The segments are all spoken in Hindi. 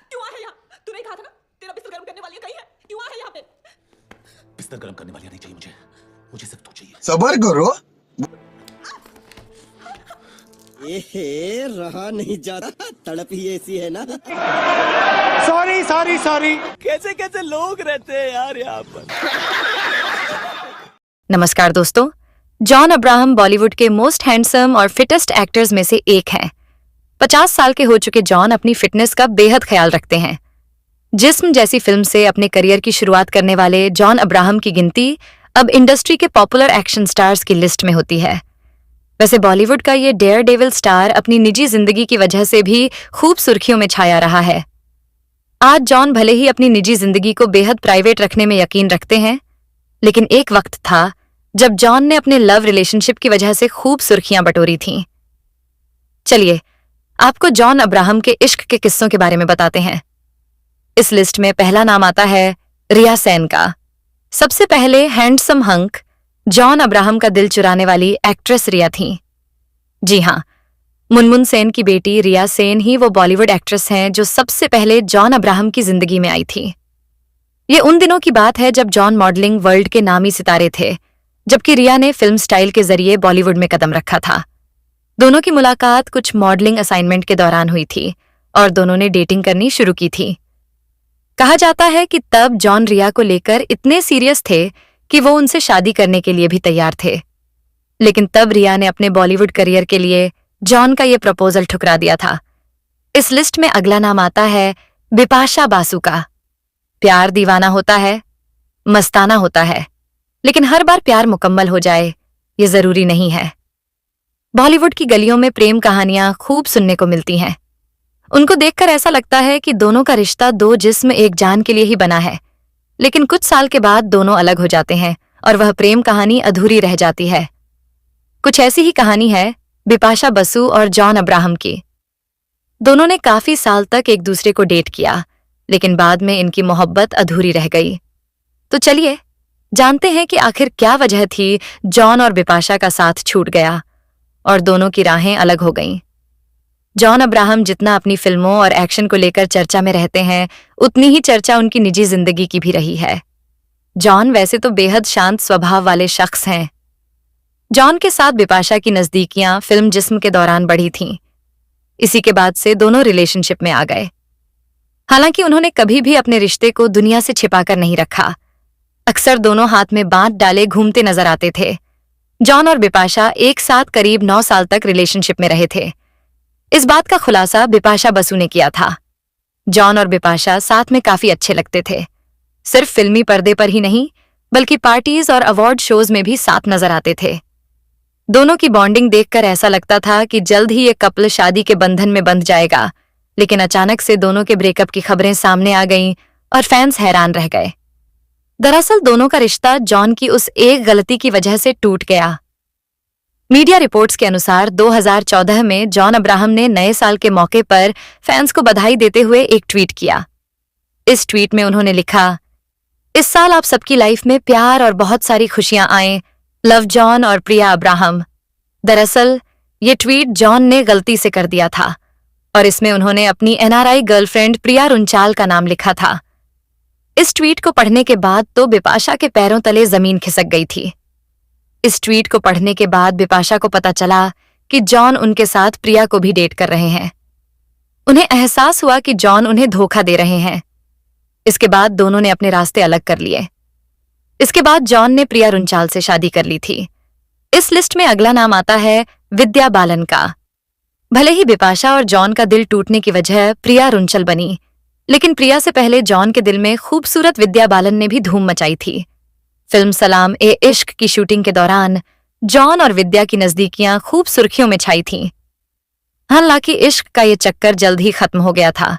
क्यों आया यहाँ? तूने कहा था ना तेरा बिस्तर गर्म करने वाली कहीं है, क्यों आया यहाँ पे? बिस्तर गर्म करने वाली नहीं चाहिए मुझे, मुझे सिर्फ तू चाहिए। सबर करो। ये रहा नहीं जाता, तड़प ही ऐसी है ना। Sorry sorry sorry. कैसे कैसे लोग रहते हैं यार यहाँ पर। नमस्कार दोस्तों, जॉन अब्राहम बॉलीवुड के मोस्ट हैंडसम और फिटेस्ट एक्टर्स में से एक हैं। 50 साल के हो चुके जॉन अपनी फिटनेस का बेहद ख्याल रखते हैं। जिस्म जैसी फिल्म से अपने करियर की शुरुआत करने वाले जॉन अब्राहम की गिनती अब इंडस्ट्री के पॉपुलर एक्शन स्टार्स की लिस्ट में होती है। वैसे बॉलीवुड का ये डेयर डेविल स्टार अपनी निजी जिंदगी की वजह से भी खूब सुर्खियों में छाया रहा है। आज जॉन भले ही अपनी निजी जिंदगी को बेहद प्राइवेट रखने में यकीन रखते हैं, लेकिन एक वक्त था जब जॉन ने अपने लव रिलेशनशिप की वजह से खूब सुर्खियां बटोरी थीं। चलिए आपको जॉन अब्राहम के इश्क के किस्सों के बारे में बताते हैं। इस लिस्ट में पहला नाम आता है रिया सेन का। सबसे पहले हैंडसम हंक जॉन अब्राहम का दिल चुराने वाली एक्ट्रेस रिया थीं। जी हां, मुनमुन सेन की बेटी रिया सेन ही वो बॉलीवुड एक्ट्रेस हैं जो सबसे पहले जॉन अब्राहम की जिंदगी में आई थी। ये उन दिनों की बात है जब जॉन मॉडलिंग वर्ल्ड के नामी सितारे थे, जबकि रिया ने फिल्म स्टाइल के जरिए बॉलीवुड में कदम रखा था। दोनों की मुलाकात कुछ मॉडलिंग असाइनमेंट के दौरान हुई थी और दोनों ने डेटिंग करनी शुरू की थी। कहा जाता है कि तब जॉन रिया को लेकर इतने सीरियस थे कि वो उनसे शादी करने के लिए भी तैयार थे, लेकिन तब रिया ने अपने बॉलीवुड करियर के लिए जॉन का ये प्रपोजल ठुकरा दिया था। इस लिस्ट में अगला नाम आता है बिपाशा बासु का। प्यार दीवाना होता है, मस्ताना होता है, लेकिन हर बार प्यार मुकम्मल हो जाए ये जरूरी नहीं है। बॉलीवुड की गलियों में प्रेम कहानियां खूब सुनने को मिलती हैं। उनको देखकर ऐसा लगता है कि दोनों का रिश्ता दो जिस्म एक जान के लिए ही बना है, लेकिन कुछ साल के बाद दोनों अलग हो जाते हैं और वह प्रेम कहानी अधूरी रह जाती है। कुछ ऐसी ही कहानी है बिपाशा बसु और जॉन अब्राहम की। दोनों ने काफी साल तक एक दूसरे को डेट किया, लेकिन बाद में इनकी मोहब्बत अधूरी रह गई। तो चलिए जानते हैं कि आखिर क्या वजह थी जॉन और बिपाशा का साथ छूट गया और दोनों की राहें अलग हो गईं। जॉन अब्राहम जितना अपनी फिल्मों और एक्शन को लेकर चर्चा में रहते हैं, उतनी ही चर्चा उनकी निजी जिंदगी की भी रही है। जॉन वैसे तो बेहद शांत स्वभाव वाले शख्स हैं। जॉन के साथ बिपाशा की नजदीकियां फिल्म जिस्म के दौरान बढ़ी थीं। इसी के बाद से दोनों रिलेशनशिप में आ गए। हालांकि उन्होंने कभी भी अपने रिश्ते को दुनिया से छिपाकर नहीं रखा। अक्सर दोनों हाथ में बांट डाले घूमते नजर आते थे। जॉन और बिपाशा एक साथ करीब 9 साल तक रिलेशनशिप में रहे थे। इस बात का खुलासा बिपाशा बसु ने किया था। जॉन और बिपाशा साथ में काफी अच्छे लगते थे। सिर्फ फिल्मी पर्दे पर ही नहीं, बल्कि पार्टीज और अवार्ड शोज में भी साथ नजर आते थे। दोनों की बॉन्डिंग देखकर ऐसा लगता था कि जल्द ही ये कपल शादी के बंधन में बंध जाएगा, लेकिन अचानक से दोनों के ब्रेकअप की खबरें सामने आ गईं और फैंस हैरान रह गए। दरअसल दोनों का रिश्ता जॉन की उस एक गलती की वजह से टूट गया। मीडिया रिपोर्ट्स के अनुसार 2014 में जॉन अब्राहम ने नए साल के मौके पर फैंस को बधाई देते हुए एक ट्वीट किया। इस ट्वीट में उन्होंने लिखा, इस साल आप सबकी लाइफ में प्यार और बहुत सारी खुशियां आएं। लव जॉन और प्रिया अब्राहम। दरअसल ये ट्वीट जॉन ने गलती से कर दिया था और इसमें उन्होंने अपनी NRI गर्लफ्रेंड प्रिया रुंचाल का नाम लिखा था। इस ट्वीट को पढ़ने के बाद तो बिपाशा के पैरों तले जमीन खिसक गई थी। इस ट्वीट को पढ़ने के बाद बिपाशा को पता चला कि जॉन उनके साथ प्रिया को भी डेट कर रहे हैं। उन्हें एहसास हुआ कि जॉन उन्हें धोखा दे रहे हैं। इसके बाद दोनों ने अपने रास्ते अलग कर लिए। इसके बाद जॉन ने प्रिया रुंचाल से शादी कर ली थी। इस लिस्ट में अगला नाम आता है विद्या बालन का। भले ही बिपाशा और जॉन का दिल टूटने की वजह प्रिया रुंचल बनी, लेकिन प्रिया से पहले जॉन के दिल में खूबसूरत विद्या बालन ने भी धूम मचाई थी। फिल्म सलाम ए इश्क की शूटिंग के दौरान जॉन और विद्या की नजदीकियां खूब सुर्खियों में छाई थीं। हालांकि इश्क का ये चक्कर जल्द ही खत्म हो गया था।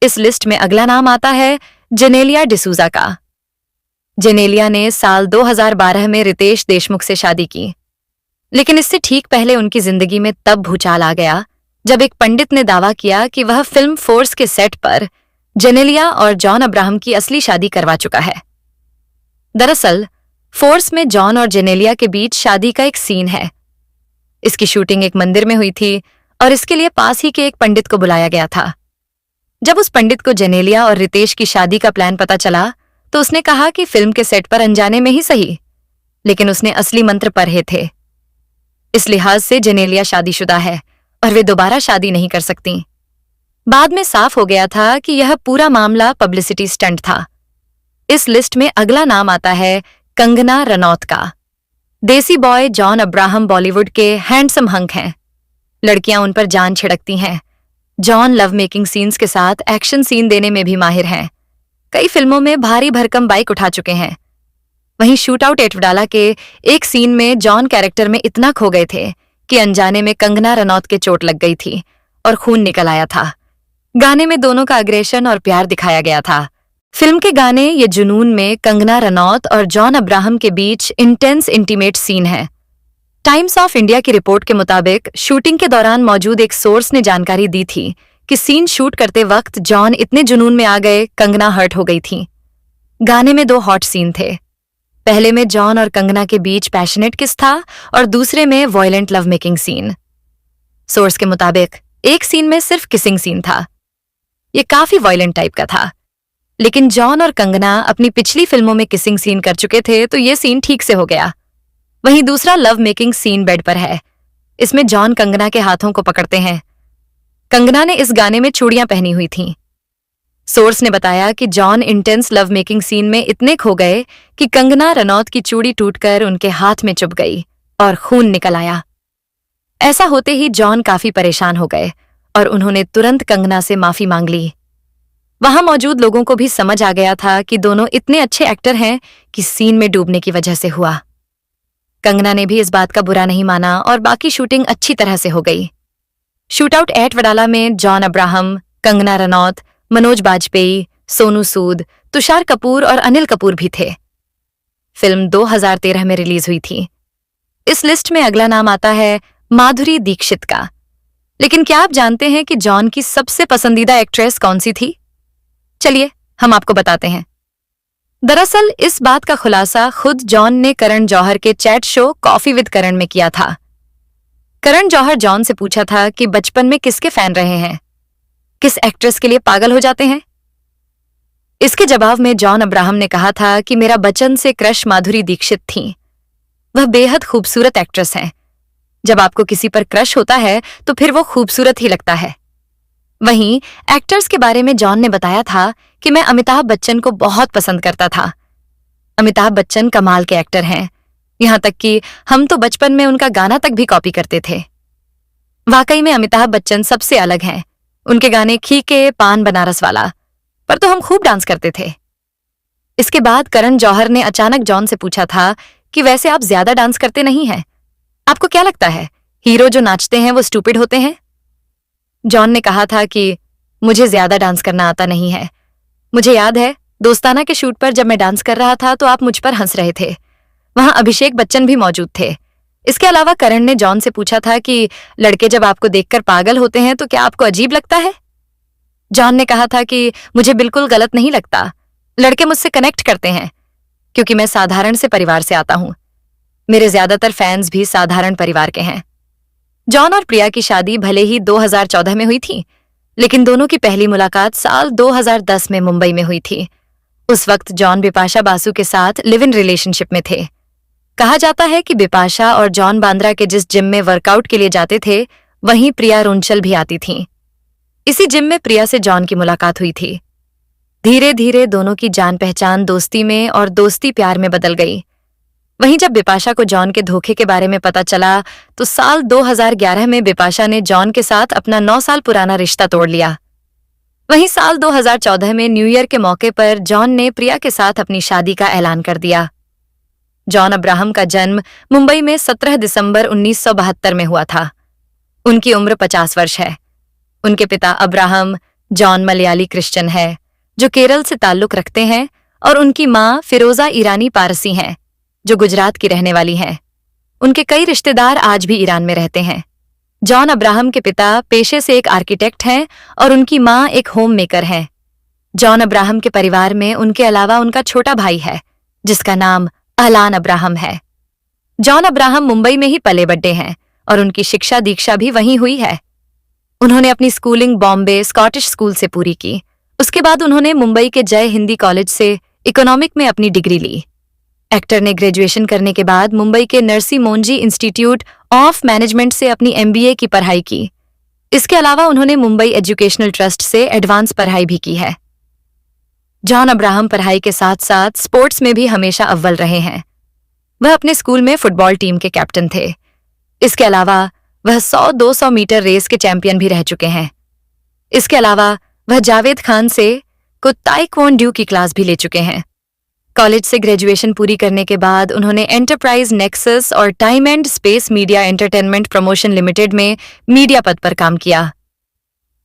इस लिस्ट में अगला नाम आता है जेनेलिया डिसूजा का। जेनेलिया ने साल 2012 में रितेश देशमुख से शादी की, लेकिन इससे ठीक पहले उनकी जिंदगी में तब भूचाल आ गया जब एक पंडित ने दावा किया कि वह फिल्म फोर्स के सेट पर जेनेलिया और जॉन अब्राहम की असली शादी करवा चुका है। दरअसल फोर्स में जॉन और जेनेलिया के बीच शादी का एक सीन है। इसकी शूटिंग एक मंदिर में हुई थी और इसके लिए पास ही के एक पंडित को बुलाया गया था। जब उस पंडित को जेनेलिया और रितेश की शादी का प्लान पता चला तो उसने कहा कि फिल्म के सेट पर अनजाने में ही सही, लेकिन उसने असली मंत्र पढ़े थे। इस लिहाज से जेनेलिया शादीशुदा है और वे दोबारा शादी नहीं कर सकती। बाद में साफ हो गया था कि यह पूरा मामला पब्लिसिटी स्टंट था। इस लिस्ट में अगला नाम आता है कंगना रनौत का। देसी बॉय जॉन अब्राहम बॉलीवुड के हैंडसम हंक हैं। लड़कियां उन पर जान छिड़कती हैं। जॉन लव मेकिंग सीन्स के साथ एक्शन सीन देने में भी माहिर हैं। कई फिल्मों में भारी भरकम बाइक उठा चुके हैं। वहीं शूट आउट एटवडाला के एक सीन में जॉन कैरेक्टर में इतना खो गए थे कि अनजाने में कंगना रनौत के चोट लग गई थी और खून निकल आया था। गाने में दोनों का अग्रेशन और प्यार दिखाया गया था। फिल्म के गाने ये जुनून में कंगना रनौत और जॉन अब्राहम के बीच इंटेंस इंटीमेट सीन है। टाइम्स ऑफ इंडिया की रिपोर्ट के मुताबिक शूटिंग के दौरान मौजूद एक सोर्स ने जानकारी दी थी कि सीन शूट करते वक्त जॉन इतने जुनून में आ गए, कंगना हर्ट हो गई थी। गाने में 2 हॉट सीन थे। पहले में जॉन और कंगना के बीच पैशनेट किस था और दूसरे में violent love making scene. Source के मुताबिक एक सीन में सिर्फ किसिंग सीन था। ये काफी वॉयलेंट टाइप का था, लेकिन जॉन और कंगना अपनी पिछली फिल्मों में किसिंग सीन कर चुके थे तो ये सीन ठीक से हो गया। वहीं दूसरा लव मेकिंग सीन बेड पर है। इसमें जॉन कंगना के हाथों को पकड़ते हैं। कंगना ने इस गाने में चूड़ियां पहनी हुई थीं। सोर्स ने बताया कि John intense love making scene में इतने खो गए कि कंगना रनौत की चूड़ी टूटकर उनके हाथ में चुभ गई और खून निकल आया। ऐसा होते ही जॉन काफी परेशान हो गए और उन्होंने तुरंत कंगना से माफी मांग ली। वहां मौजूद लोगों को भी समझ आ गया था कि दोनों इतने अच्छे एक्टर हैं कि सीन में डूबने की वजह से हुआ। कंगना ने भी इस बात का बुरा नहीं माना और बाकी शूटिंग अच्छी तरह से हो गई। शूटआउट एट वडाला में जॉन अब्राहम, कंगना रनौत, मनोज बाजपेयी, सोनू सूद, तुषार कपूर और अनिल कपूर भी थे। फिल्म 2013 में रिलीज हुई थी। इस लिस्ट में अगला नाम आता है माधुरी दीक्षित का। लेकिन क्या आप जानते हैं कि जॉन की सबसे पसंदीदा एक्ट्रेस कौन सी थी? चलिए हम आपको बताते हैं। दरअसल इस बात का खुलासा खुद जॉन ने करण जौहर के चैट शो कॉफी विद करण में किया था। करण जौहर जॉन से पूछा था कि बचपन में किसके फैन रहे हैं, किस एक्ट्रेस के लिए पागल हो जाते हैं। इसके जवाब में जॉन अब्राहम ने कहा था कि मेरा बचपन से क्रश माधुरी दीक्षित थी। वह बेहद खूबसूरत एक्ट्रेस हैं। जब आपको किसी पर क्रश होता है तो फिर वो खूबसूरत ही लगता है। वहीं एक्टर्स के बारे में जॉन ने बताया था कि मैं अमिताभ बच्चन को बहुत पसंद करता था। अमिताभ बच्चन कमाल के एक्टर हैं, यहां तक कि हम तो बचपन में उनका गाना तक भी कॉपी करते थे। वाकई में अमिताभ बच्चन सबसे अलग हैं। उनके गाने खीके पान बनारस वाला पर तो हम खूब डांस करते थे। इसके बाद करण जौहर ने अचानक जॉन से पूछा था कि वैसे आप ज्यादा डांस करते नहीं हैं, आपको क्या लगता है हीरो जो नाचते हैं वो स्टूपिड होते हैं? जॉन ने कहा था कि मुझे ज्यादा डांस करना आता नहीं है। मुझे याद है दोस्ताना के शूट पर जब मैं डांस कर रहा था तो आप मुझ पर हंस रहे थे। वहां अभिषेक बच्चन भी मौजूद थे। इसके अलावा करण ने जॉन से पूछा था कि लड़के जब आपको देखकर पागल होते हैं तो क्या आपको अजीब लगता है? जॉन ने कहा था कि मुझे बिल्कुल गलत नहीं लगता। लड़के मुझसे कनेक्ट करते हैं क्योंकि मैं साधारण से परिवार से आता हूं। मेरे ज्यादातर फैंस भी साधारण परिवार के हैं। जॉन और प्रिया की शादी भले ही 2014 में हुई थी, लेकिन दोनों की पहली मुलाकात साल 2010 में मुंबई में हुई थी। उस वक्त जॉन बिपाशा बासु के साथ लिव इन रिलेशनशिप में थे। कहा जाता है कि बिपाशा और जॉन बांद्रा के जिस जिम में वर्कआउट के लिए जाते थे वहीं प्रिया रुंचल भी आती थीं। इसी जिम में प्रिया से जॉन की मुलाकात हुई थी। धीरे धीरे दोनों की जान पहचान दोस्ती में और दोस्ती प्यार में बदल गई। वहीं जब बिपाशा को जॉन के धोखे के बारे में पता चला तो साल 2011 में बिपाशा ने जॉन के साथ अपना 9 साल पुराना रिश्ता तोड़ लिया। वहीं साल 2014 में न्यू ईयर के मौके पर जॉन ने प्रिया के साथ अपनी शादी का ऐलान कर दिया। जॉन अब्राहम का जन्म मुंबई में 17 दिसंबर 1972 में हुआ था। उनकी उम्र 50 वर्ष है। उनके पिता अब्राहम जॉन मलयाली क्रिश्चियन है जो केरल से ताल्लुक रखते हैं और उनकी मां फिरोजा ईरानी पारसी हैं जो गुजरात की रहने वाली हैं। उनके कई रिश्तेदार आज भी ईरान में रहते हैं। जॉन अब्राहम के पिता पेशे से एक आर्किटेक्ट हैं और उनकी मां एक होम मेकर हैं। जॉन अब्राहम के परिवार में उनके अलावा उनका छोटा भाई है जिसका नाम अलान अब्राहम है। जॉन अब्राहम मुंबई में ही पले बढ़े हैं और उनकी शिक्षा दीक्षा भी वहीं हुई है। उन्होंने अपनी स्कूलिंग बॉम्बे स्कॉटिश स्कूल से पूरी की। उसके बाद उन्होंने मुंबई के जय हिंदी कॉलेज से इकोनॉमिक में अपनी डिग्री ली। एक्टर ने ग्रेजुएशन करने के बाद मुंबई के Narsi Monjee institute of management से अपनी MBA की पढ़ाई की। इसके अलावा उन्होंने मुंबई एजुकेशनल ट्रस्ट से एडवांस पढ़ाई भी की है। जॉन अब्राहम पढ़ाई के साथ साथ स्पोर्ट्स में भी हमेशा अव्वल रहे हैं। वह अपने स्कूल में फुटबॉल टीम के कैप्टन थे। इसके अलावा वह 100-200 मीटर रेस के चैंपियन भी रह चुके हैं। इसके अलावा वह जावेद खान से ताइक्वांडो की क्लास भी ले चुके हैं। कॉलेज से ग्रेजुएशन पूरी करने के बाद उन्होंने एंटरप्राइज नेक्सस और time and space media entertainment promotion limited में मीडिया पद पर काम किया।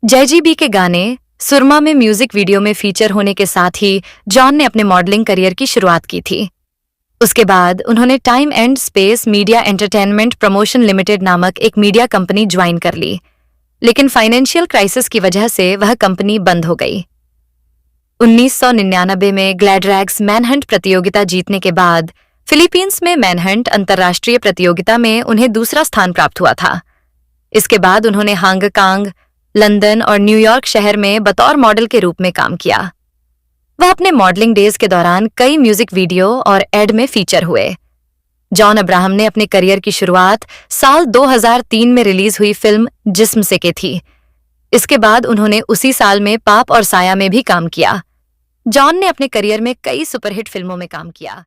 जयजी के गाने सुरमा में म्यूजिक वीडियो में फीचर होने के साथ ही जॉन ने अपने मॉडलिंग करियर की शुरुआत की थी। उसके बाद उन्होंने time and space media entertainment promotion limited नामक एक मीडिया कंपनी ज्वाइन कर ली, लेकिन फाइनेंशियल क्राइसिस की वजह से वह कंपनी बंद हो गई। 1999 में ग्लैडरैग्स मैनहंट प्रतियोगिता जीतने के बाद फिलीपींस में मैनहंट अंतर्राष्ट्रीय प्रतियोगिता में उन्हें दूसरा स्थान प्राप्त हुआ था। इसके बाद उन्होंने हांगकांग, लंदन और न्यूयॉर्क शहर में बतौर मॉडल के रूप में काम किया। वह अपने मॉडलिंग डेज के दौरान कई म्यूजिक वीडियो और एड में फीचर हुए। जॉन अब्राहम ने अपने करियर की शुरुआत साल 2003 में रिलीज हुई फिल्म जिस्म से की थी। इसके बाद उन्होंने उसी साल में पाप और साया में भी काम किया। जॉन ने अपने करियर में कई सुपरहिट फिल्मों में काम किया।